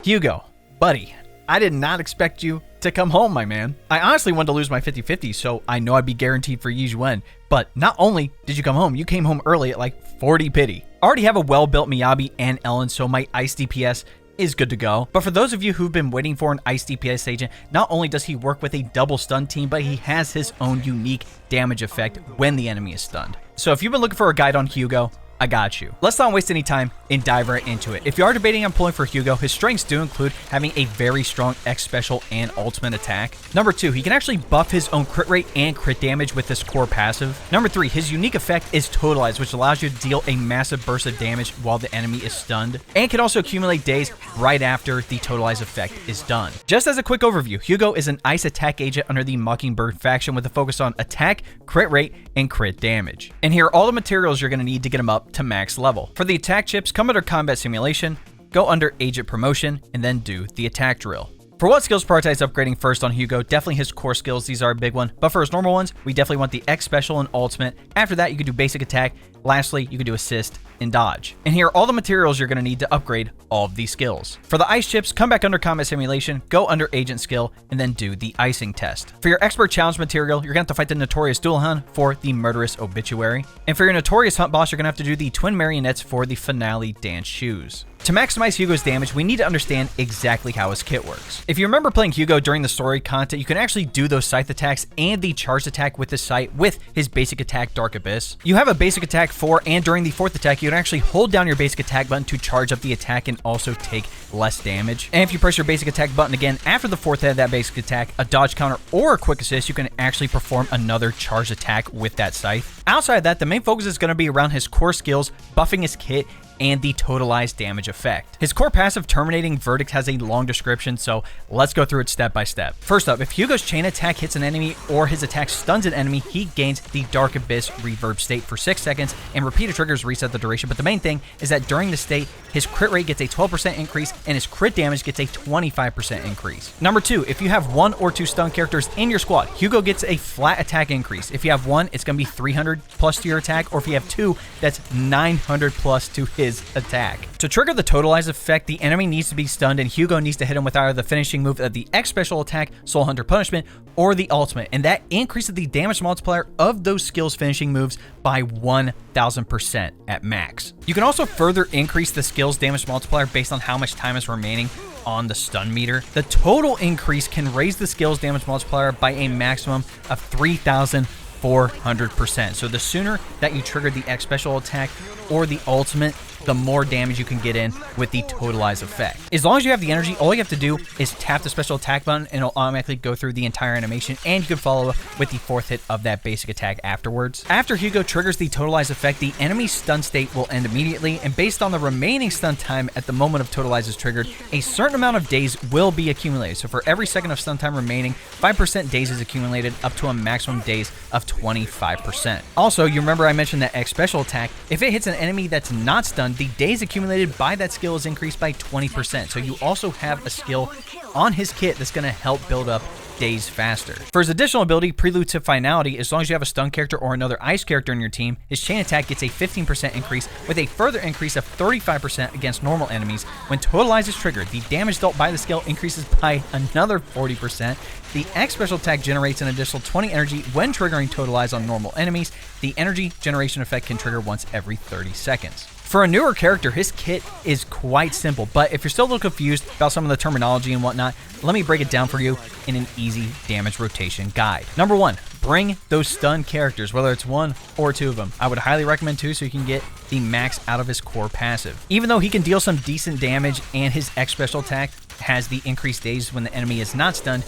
Hugo, buddy, I did not expect you to come home, my man. I honestly wanted to lose my 50-50, so I know I'd be guaranteed for Yizhuan. But not only did you come home, you came home early at like 40 pity. I already have a well-built Miyabi and Ellen, so my Ice DPS is good to go. But for those of you who've been waiting for an Ice DPS agent, not only does he work with a double stun team, but he has his own unique damage effect when the enemy is stunned. So if you've been looking for a guide on Hugo, I got you. Let's not waste any time and dive right into it. If you are debating on pulling for Hugo, his strengths do include having a very strong X special and ultimate attack. Number 2, he can actually buff his own crit rate and crit damage with his core passive. Number 3, his unique effect is Totalize, which allows you to deal a massive burst of damage while the enemy is stunned, and can also accumulate Daze right after the Totalize effect is done. Just as a quick overview, Hugo is an ice attack agent under the Mockingbird faction with a focus on attack, crit rate, and crit damage. And here are all the materials you're going to need to get him up to max level. For the attack chips, come under combat simulation, go under agent promotion, and then do the attack drill. For what skills prioritize upgrading first on Hugo, definitely his core skills, these are a big one. But for his normal ones, we definitely want the X special and ultimate. After that, you can do basic attack. Lastly, you can do assist and dodge. And here are all the materials you're going to need to upgrade all of these skills. For the ice chips, come back under combat simulation, go under agent skill, and then do the icing test. For your expert challenge material, you're going to have to fight the notorious dual hunt for the murderous obituary. And for your notorious hunt boss, you're going to have to do the twin marionettes for the finale dance shoes. To maximize Hugo's damage, we need to understand exactly how his kit works. If you remember playing Hugo during the story content, you can actually do those scythe attacks and the charged attack with his scythe with his basic attack Dark Abyss. You have a basic attack for, and during the 4th attack, you can actually hold down your basic attack button to charge up the attack and also take less damage. And if you press your basic attack button again after the 4th hit of that basic attack, a dodge counter or a quick assist, you can actually perform another charged attack with that scythe. Outside of that, the main focus is going to be around his core skills, buffing his kit, and the Totalize damage effect. His core passive Terminating Verdict has a long description, so let's go through it step by step. First up, if Hugo's chain attack hits an enemy or his attack stuns an enemy, he gains the Dark Abyss reverb state for 6 seconds, and repeated triggers reset the duration. But the main thing is that during the state, his crit rate gets a 12% increase and his crit damage gets a 25% increase. Number 2, if you have 1 or 2 stun characters in your squad, Hugo gets a flat attack increase. If you have 1, it's going to be 300 plus to your attack, or if you have 2, that's 900 plus to his attack. To trigger the Totalize effect, the enemy needs to be stunned, and Hugo needs to hit him with either the finishing move of the X special attack, Soul Hunter Punishment, or the ultimate, and that increases the damage multiplier of those skills finishing moves by 1000% at max. You can also further increase the skills damage multiplier based on how much time is remaining on the stun meter. The total increase can raise the skills damage multiplier by a maximum of 3,400%. So the sooner that you trigger the X special attack or the ultimate, the more damage you can get in with the Totalize effect. As long as you have the energy, all you have to do is tap the special attack button and it'll automatically go through the entire animation, and you can follow up with the 4th hit of that basic attack afterwards. After Hugo triggers the Totalize effect, the enemy's stun state will end immediately, and based on the remaining stun time at the moment of Totalize is triggered, a certain amount of Daze will be accumulated. So for every second of stun time remaining, 5% Daze is accumulated up to a maximum Daze of 25%. Also, you remember I mentioned that X special attack. If it hits an enemy that's not stunned, the Daze accumulated by that skill is increased by 20%. So you also have a skill on his kit that's going to help build up Daze faster. For his additional ability, Prelude to Finality, as long as you have a stun character or another ice character in your team, his chain attack gets a 15% increase with a further increase of 35% against normal enemies. When Totalize is triggered, the damage dealt by the skill increases by another 40%. The X special attack generates an additional 20 energy when triggering Totalize on normal enemies. The energy generation effect can trigger once every 30 seconds. For a newer character, his kit is quite simple, but if you're still a little confused about some of the terminology and whatnot, let me break it down for you in an easy damage rotation guide. Number 1, bring those stun characters, whether it's 1 or 2 of them. I would highly recommend 2 so you can get the max out of his core passive. Even though he can deal some decent damage and his X special attack has the increased Daze when the enemy is not stunned,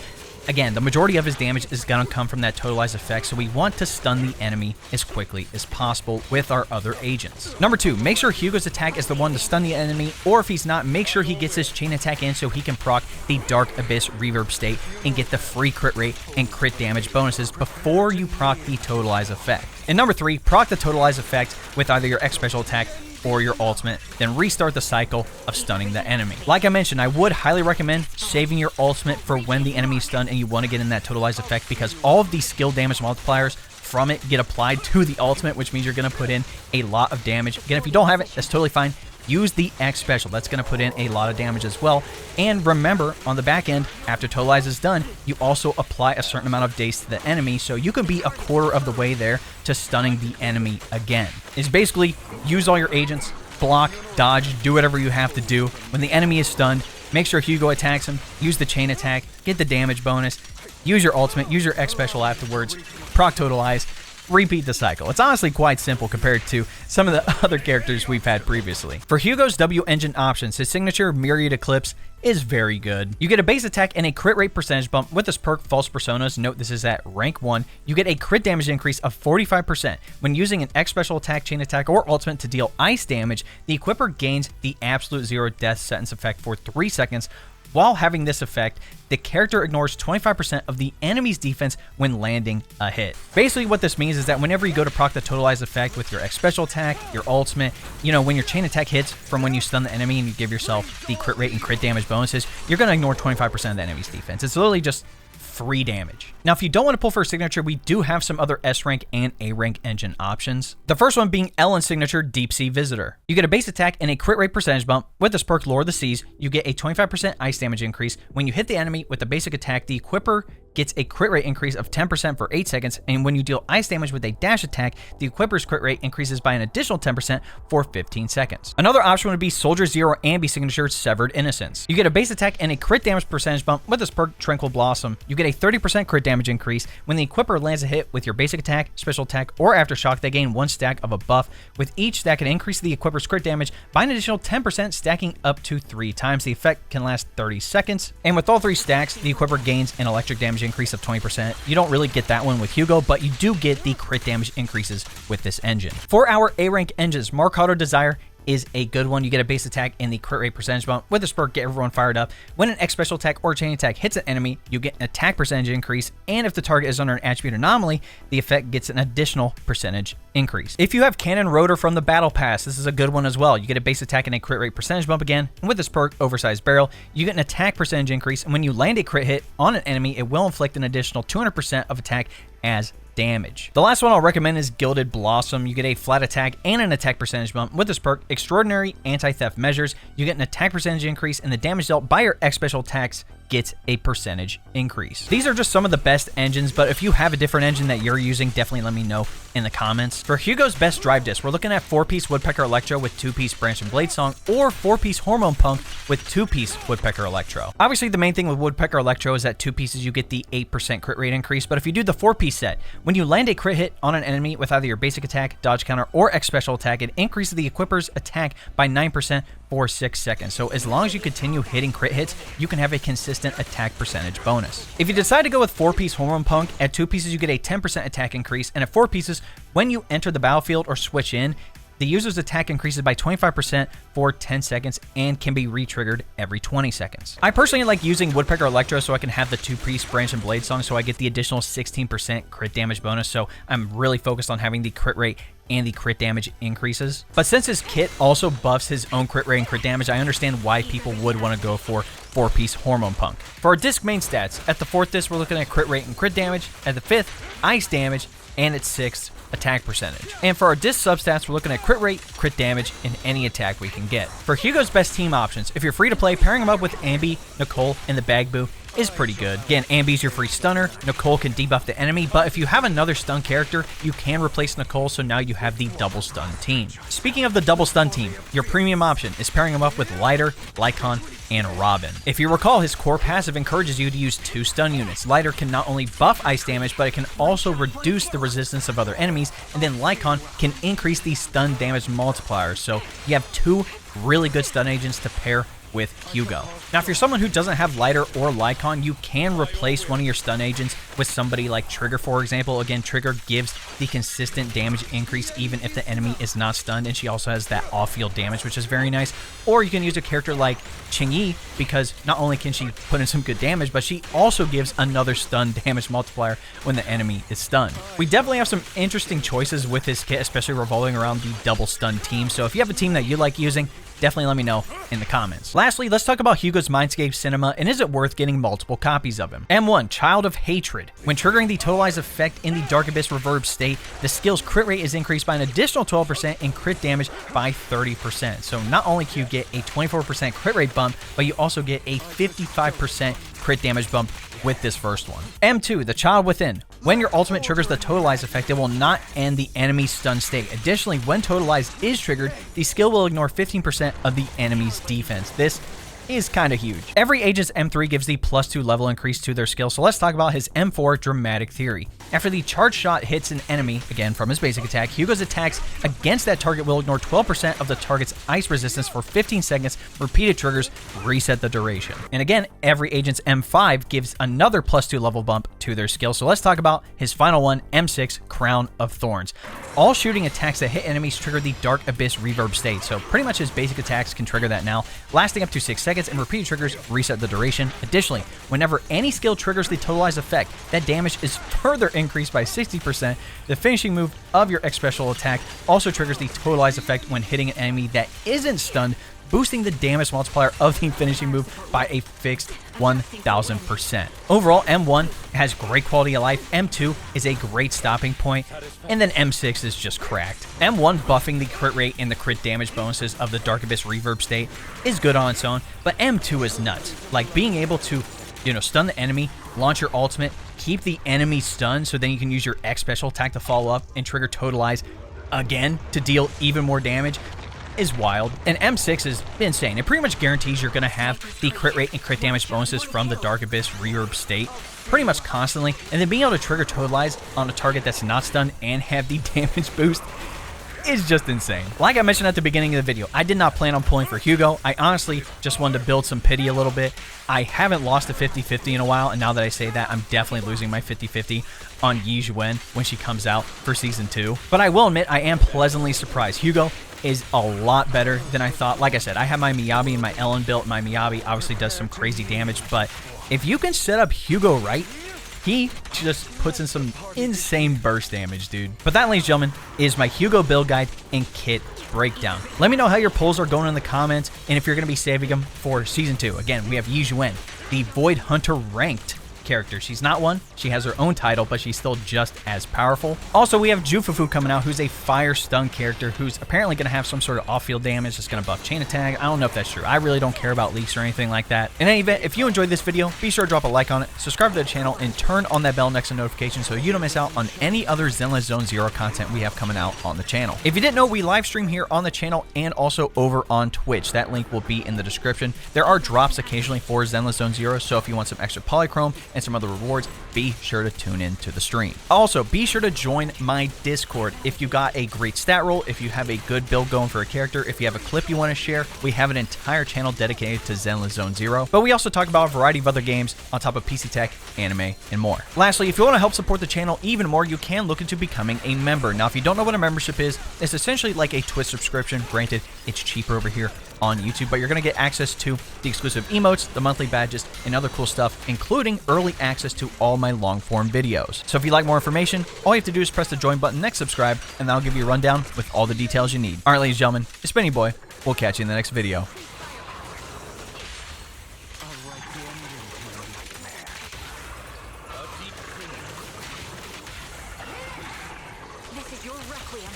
again, the majority of his damage is going to come from that Totalize effect, so we want to stun the enemy as quickly as possible with our other agents. Number 2, make sure Hugo's attack is the one to stun the enemy, or if he's not, make sure he gets his chain attack in so he can proc the Dark Abyss reverb state and get the free crit rate and crit damage bonuses before you proc the Totalize effect. And number 3, proc the Totalize effect with either your X special attack or your ultimate, then restart the cycle of stunning the enemy. Like I mentioned, I would highly recommend saving your ultimate for when the enemy is stunned and you want to get in that Totalize effect, because all of these skill damage multipliers from it get applied to the ultimate, which means you're going to put in a lot of damage. Again, if you don't have it, that's totally fine. use the X special. That's going to put in a lot of damage as well. And remember, on the back end, after Totalize is done, you also apply a certain amount of Daze to the enemy, so you can be a quarter of the way there to stunning the enemy again. It's basically use all your agents, block, dodge, do whatever you have to do. When the enemy is stunned, make sure Hugo attacks him, use the chain attack, get the damage bonus, use your ultimate, use your X special afterwards, proc Totalize, repeat the cycle. It's honestly quite simple compared to some of the other characters we've had previously. For Hugo's W engine options, his signature Myriad Eclipse is very good. You get a base attack and a crit rate percentage bump with this perk, False Personas. Note this is at rank 1. You get a crit damage increase of 45%. When using an X special attack, chain attack, or ultimate to deal ice damage, the equipper gains the absolute 0 death sentence effect for 3 seconds. While having this effect, the character ignores 25% of the enemy's defense when landing a hit. Basically, what this means is that whenever you go to proc the Totalize effect with your X special attack, your ultimate, when your chain attack hits from when you stun the enemy and you give yourself the crit rate and crit damage bonuses, you're going to ignore 25% of the enemy's defense. It's literally just free damage. Now, if you don't want to pull for a signature, we do have some other S rank and A rank engine options. The first one being Ellen's signature Deep Sea Visitor. You get a base attack and a crit rate percentage bump. With this perk, Lore of the Seas, you get a 25% ice damage increase. When you hit the enemy with a basic attack, the equipper gets a crit rate increase of 10% for 8 seconds, and when you deal ice damage with a dash attack, the equipper's crit rate increases by an additional 10% for 15 seconds. Another option would be Soldier Zero Ambi signature Severed Innocence. You get a base attack and a crit damage percentage bump with this perk Tranquil Blossom. You get a 30% crit damage increase. When the equipper lands a hit with your basic attack, special attack, or aftershock, they gain 1 stack of a buff. With each stack, it increases the equipper's crit damage by an additional 10%, stacking up to 3 times. The effect can last 30 seconds. And with all 3 stacks, the equipper gains an electric damage increase of 20%. You don't really get that one with Hugo, but you do get the crit damage increases with this engine. For our A rank engines, Marcato Desire is a good one. You get a base attack and the crit rate percentage bump. With this perk, get everyone fired up. When an X special attack or chain attack hits an enemy, you get an attack percentage increase, and if the target is under an attribute anomaly, the effect gets an additional percentage increase. If you have Cannon Rotor from the Battle Pass, this is a good one as well. You get a base attack and a crit rate percentage bump again, and with this perk, Oversized Barrel, you get an attack percentage increase, and when you land a crit hit on an enemy, it will inflict an additional 200% of attack as damage. The last one I'll recommend is Gilded Blossom. You get a flat attack and an attack percentage bump. With this perk, Extraordinary Anti-Theft Measures, you get an attack percentage increase, and the damage dealt by your X special attacks gets a percentage increase. These are just some of the best engines, but if you have a different engine that you're using, definitely let me know in the comments. For Hugo's best drive disc, we're looking at 4-piece Woodpecker Electro with 2-piece Branch and Blade Song, or 4-piece Hormone Punk with 2-piece Woodpecker Electro. Obviously, the main thing with Woodpecker Electro is that 2 pieces you get the 8% crit rate increase, but if you do the 4-piece set, when you land a crit hit on an enemy with either your basic attack, dodge counter, or X special attack, it increases the equipper's attack by 9% for 6 seconds. So as long as you continue hitting crit hits, you can have a consistent attack percentage bonus. If you decide to go with 4-piece Hormone Punk, at 2 pieces you get a 10% attack increase, and at 4 pieces, when you enter the battlefield or switch in, the user's attack increases by 25% for 10 seconds and can be re-triggered every 20 seconds. I personally like using Woodpecker Electro so I can have the 2-piece Branch and Blade Song so I get the additional 16% crit damage bonus, so I'm really focused on having the crit rate and the crit damage increases. But since his kit also buffs his own crit rate and crit damage, I understand why people would want to go for 4-piece Hormone Punk. For our disc main stats, at the 4th disc, we're looking at crit rate and crit damage. At the 5th, ice damage. And at 6th, attack percentage. And for our disc substats, we're looking at crit rate, crit damage, and any attack we can get. For Hugo's best team options, if you're free to play, pairing him up with Ambi, Nicole, and the Bagboo is pretty good. Again, Ambi's your free stunner, Nicole can debuff the enemy, but if you have another stun character, you can replace Nicole, so now you have the double stun team. Speaking of the double stun team, your premium option is pairing him up with Lighter, Lycon, and Robin. If you recall, his core passive encourages you to use 2 stun units. Lighter can not only buff ice damage, but it can also reduce the resistance of other enemies, and then Lycon can increase the stun damage multiplier, so you have 2 really good stun agents to pair with Hugo. Now, if you're someone who doesn't have Lighter or Lycon, you can replace one of your stun agents with somebody like Trigger, for example. Again, Trigger gives the consistent damage increase even if the enemy is not stunned, and she also has that off-field damage, which is very nice. Or you can use a character like Qingyi, because not only can she put in some good damage, but she also gives another stun damage multiplier when the enemy is stunned. We definitely have some interesting choices with this kit, especially revolving around the double stun team. So if you have a team that you like using, Definitely let me know in the comments. Lastly, let's talk about Hugo's Mindscape Cinema, and is it worth getting multiple copies of him? M1, Child of Hatred. When triggering the Totalize effect in the Dark Abyss Reverb state, the skill's crit rate is increased by an additional 12% and crit damage by 30%. So not only can you get a 24% crit rate bump, but you also get a 55% crit damage bump with this first one. M2, the Child Within. When your ultimate triggers the Totalize effect, it will not end the enemy's stun state. Additionally, when Totalize is triggered, the skill will ignore 15% of the enemy's defense. This is kind of huge. Every agent's M3 gives the +2 level increase to their skill, so let's talk about his M4 Dramatic Theory. After the charge shot hits an enemy, again from his basic attack, Hugo's attacks against that target will ignore 12% of the target's ice resistance for 15 seconds. Repeated triggers reset the duration. And again, every agent's M5 gives another +2 level bump to their skill, so let's talk about his final one, M6 Crown of Thorns. All shooting attacks that hit enemies trigger the Dark Abyss Reverb state, so pretty much his basic attacks can trigger that now, lasting up to 6 seconds, and repeated triggers reset the duration. Additionally, whenever any skill triggers the Totalize effect, that damage is further increased by 60%. The finishing move of your X special attack also triggers the Totalize effect when hitting an enemy that isn't stunned, boosting the damage multiplier of the finishing move by a fixed 1000%. Overall, M1 has great quality of life, M2 is a great stopping point, and then M6 is just cracked. M1 buffing the crit rate and the crit damage bonuses of the Dark Abyss Reverb state is good on its own, but M2 is nuts. Like being able to, stun the enemy, launch your ultimate, keep the enemy stunned so then you can use your X special attack to follow up and trigger Totalize again to deal even more damage is wild. And M6 is insane. It pretty much guarantees you're going to have the crit rate and crit damage bonuses from the Dark Abyss Reverb state pretty much constantly, and then being able to trigger Totalize on a target that's not stunned and have the damage boost is just insane. Like I mentioned at the beginning of the video, I did not plan on pulling for Hugo. I honestly just wanted to build some pity a little bit. I haven't lost a 50-50 in a while, and now that I say that, I'm definitely losing my 50-50 on Yizhuan when she comes out for Season 2. But I will admit, I am pleasantly surprised. Hugo is a lot better than I thought. Like I said, I have my Miyabi and my Ellen built. My Miyabi obviously does some crazy damage, but if you can set up Hugo right, he just puts in some insane burst damage, dude. But that, ladies and gentlemen, is my Hugo build guide and kit breakdown. Let me know how your pulls are going in the comments, and if you're going to be saving them for Season 2. Again, we have Yizhuan, the Void Hunter ranked character. She's not one. She has her own title, but she's still just as powerful. Also, we have Jufufu coming out, who's a fire stun character who's apparently going to have some sort of off-field damage that's going to buff chain attack. I don't know if that's true. I really don't care about leaks or anything like that. In any event, if you enjoyed this video, be sure to drop a like on it, subscribe to the channel, and turn on that bell next to notifications so you don't miss out on any other Zenless Zone Zero content we have coming out on the channel. If you didn't know, we live stream here on the channel and also over on Twitch. That link will be in the description. There are drops occasionally for Zenless Zone Zero, so if you want some extra polychrome and some other rewards, be sure to tune in to the stream. Also, be sure to join my Discord. If you got a great stat roll, if you have a good build going for a character, if you have a clip you want to share, we have an entire channel dedicated to Zenless Zone Zero. But we also talk about a variety of other games on top of PC tech, anime, and more. Lastly, if you want to help support the channel even more, you can look into becoming a member. Now, if you don't know what a membership is, it's essentially like a Twitch subscription. Granted, it's cheaper over here on YouTube, but you're going to get access to the exclusive emotes, the monthly badges, and other cool stuff, including early access to all my long-form videos. So if you'd like more information, all you have to do is press the join button next subscribe, and that'll give you a rundown with all the details you need. All right, ladies and gentlemen, it's been your boy. We'll catch you in the next video. This is your requiem.